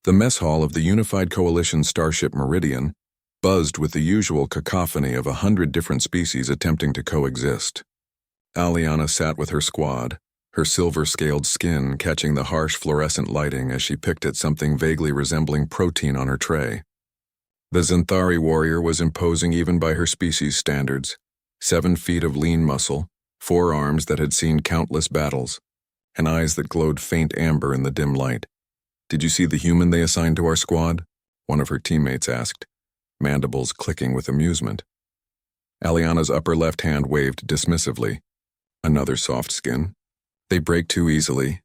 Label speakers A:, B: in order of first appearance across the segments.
A: The mess hall of the Unified Coalition starship Meridian buzzed with the usual cacophony of 100 different species attempting to coexist. Aliana sat with her squad, her silver-scaled skin catching the harsh fluorescent lighting as she picked at something vaguely resembling protein on her tray. The Xanthari warrior was imposing even by her species standards. 7 feet of lean muscle, 4 arms that had seen countless battles, and eyes that glowed faint amber in the dim light. "Did you see the human they assigned to our squad?" one of her teammates asked, mandibles clicking with amusement. Aliana's upper left hand waved dismissively. "Another soft skin. They break too easily.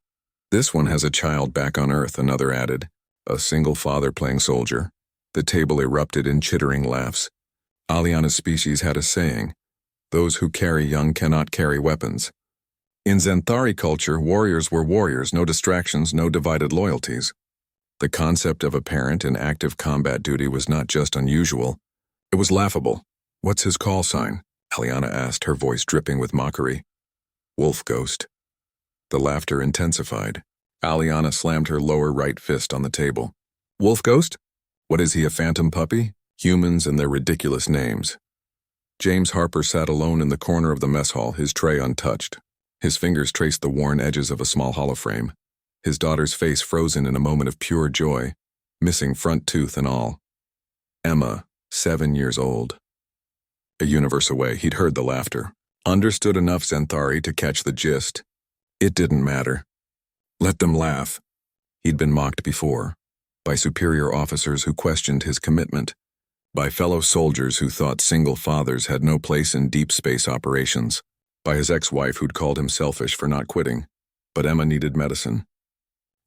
A: This one has a child back on Earth," another added, a single father playing soldier. The table erupted in chittering laughs. Aliana's species had a saying, "Those who carry young cannot carry weapons." In Xanthari culture, warriors were warriors, no distractions, no divided loyalties. The concept of a parent in active combat duty was not just unusual, it was laughable. "What's his call sign?" Aliana asked, her voice dripping with mockery. "Wolf Ghost." The laughter intensified. Aliana slammed her lower right fist on the table. "Wolf Ghost? What is he, a phantom puppy? Humans and their ridiculous names." James Harper sat alone in the corner of the mess hall, his tray untouched. His fingers traced the worn edges of a small holoframe. His daughter's face frozen in a moment of pure joy, missing front tooth and all. Emma, 7 years old. A universe away, he'd heard the laughter. Understood enough Xanthari to catch the gist. It didn't matter. Let them laugh. He'd been mocked before, by superior officers who questioned his commitment, by fellow soldiers who thought single fathers had no place in deep space operations, by his ex-wife who'd called him selfish for not quitting. But Emma needed medicine.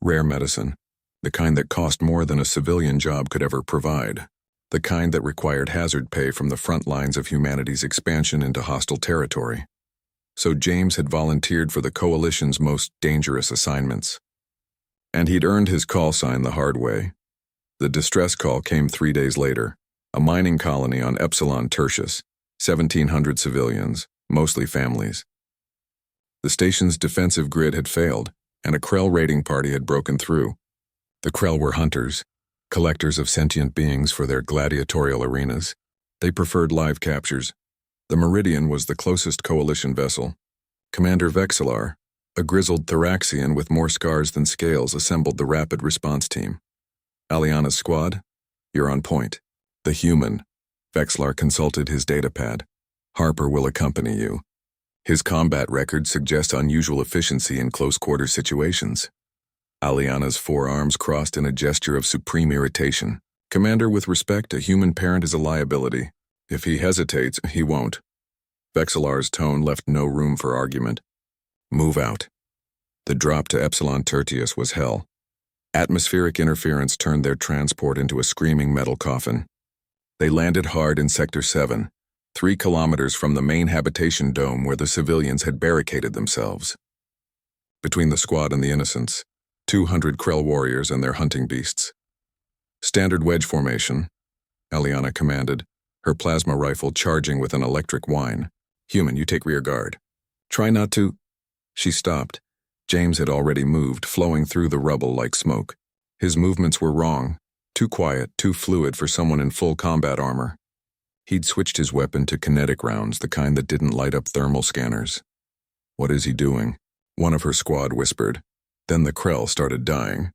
A: Rare medicine, the kind that cost more than a civilian job could ever provide, the kind that required hazard pay from the front lines of humanity's expansion into hostile territory. So James had volunteered for the Coalition's most dangerous assignments. And he'd earned his call sign the hard way. The distress call came 3 days later, a mining colony on Epsilon Tertius, 1,700 civilians, mostly families. The station's defensive grid had failed, and a Krell raiding party had broken through. The Krell were hunters, collectors of sentient beings for their gladiatorial arenas. They preferred live captures. The Meridian was the closest Coalition vessel. Commander Vexillar, a grizzled Thoraxian with more scars than scales, assembled the rapid response team. "Aliana's squad? You're on point. The human." Vexillar consulted his datapad. "Harper will accompany you. His combat record suggests unusual efficiency in close-quarter situations." Aliana's forearms crossed in a gesture of supreme irritation. "Commander, with respect, a human parent is a liability. If he hesitates, he won't." Vexillar's tone left no room for argument. "Move out." The drop to Epsilon Tertius was hell. Atmospheric interference turned their transport into a screaming metal coffin. They landed hard in Sector 7, 3 kilometers from the main habitation dome where the civilians had barricaded themselves. Between the squad and the innocents, 200 Krell warriors and their hunting beasts. "Standard wedge formation," Aliana commanded, her plasma rifle charging with an electric whine. "Human, you take rear guard. Try not to—" She stopped. James had already moved, flowing through the rubble like smoke. His movements were wrong, too quiet, too fluid for someone in full combat armor. He'd switched his weapon to kinetic rounds, the kind that didn't light up thermal scanners. "What is he doing?" one of her squad whispered. Then the Krell started dying.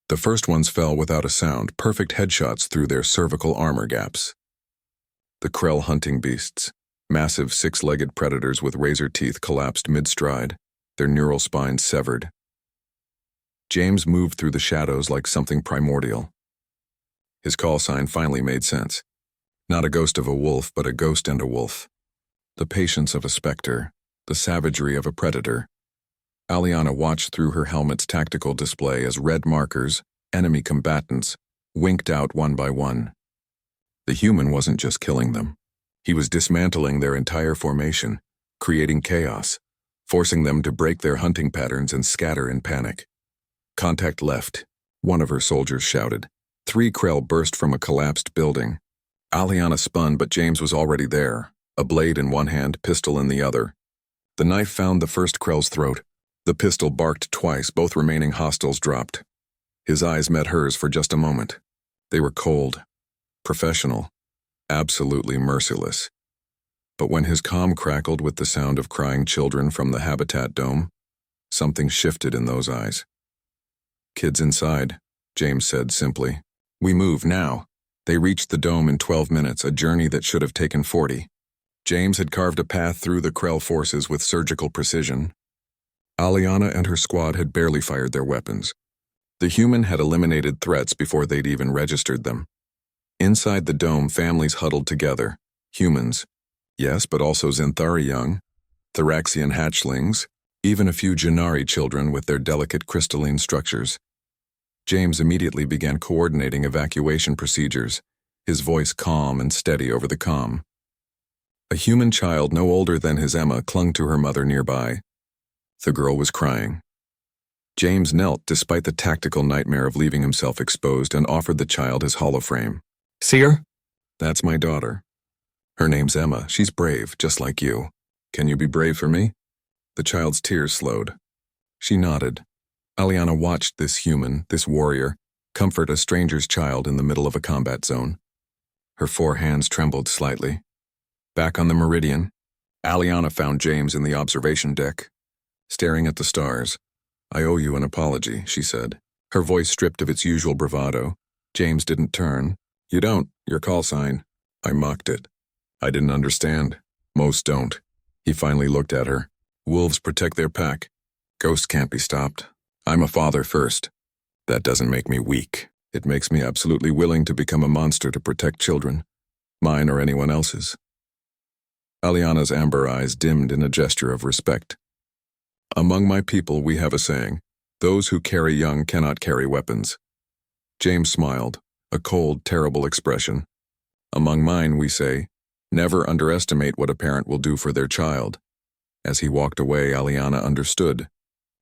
A: The first ones fell without a sound, perfect headshots through their cervical armor gaps. The Krell hunting beasts, massive 6-legged predators with razor teeth, collapsed mid-stride, their neural spines severed. James moved through the shadows like something primordial. His call sign finally made sense. Not a ghost of a wolf, but a ghost and a wolf. The patience of a specter, the savagery of a predator. Aliana watched through her helmet's tactical display as red markers, enemy combatants, winked out one by one. The human wasn't just killing them. He was dismantling their entire formation, creating chaos, forcing them to break their hunting patterns and scatter in panic. "Contact left," one of her soldiers shouted. 3 Krell burst from a collapsed building. Aliana spun, but James was already there, a blade in one hand, pistol in the other. The knife found the first Krell's throat. The pistol barked twice, both remaining hostiles dropped. His eyes met hers for just a moment. They were cold, professional, absolutely merciless. But when his calm crackled with the sound of crying children from the habitat dome, something shifted in those eyes. "Kids inside," James said simply. "We move now." They reached the dome in 12 minutes, a journey that should have taken 40. James had carved a path through the Krell forces with surgical precision. Aliana and her squad had barely fired their weapons. The human had eliminated threats before they'd even registered them. Inside the dome, families huddled together. Humans, yes, but also Zinthari young, Thoraxian hatchlings, even a few Janari children with their delicate crystalline structures. James immediately began coordinating evacuation procedures, his voice calm and steady over the comm. A human child no older than his Emma clung to her mother nearby. The girl was crying. James knelt despite the tactical nightmare of leaving himself exposed and offered the child his holoframe.
B: "See her?"
A: "That's my daughter. Her name's Emma. She's brave, just like you. Can you be brave for me?" The child's tears slowed. She nodded. Aliana watched this human, this warrior, comfort a stranger's child in the middle of a combat zone. Her 4 hands trembled slightly. Back on the Meridian, Aliana found James in the observation deck, staring at the stars. "I owe you an apology," she said, her voice stripped of its usual bravado. James didn't turn. "You don't, your call sign." I mocked it. "I didn't understand. Most don't." He finally looked at her. "Wolves protect their pack. Ghosts can't be stopped. I'm a father first. That doesn't make me weak. It makes me absolutely willing to become a monster to protect children, mine or anyone else's." Aliana's amber eyes dimmed in a gesture of respect. "Among my people we have a saying, those who carry young cannot carry weapons." James smiled, a cold, terrible expression. "Among mine we say, never underestimate what a parent will do for their child." As he walked away, Aliana understood.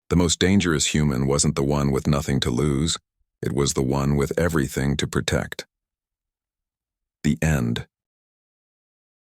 A: The most dangerous human wasn't the one with nothing to lose. It was the one with everything to protect. The end.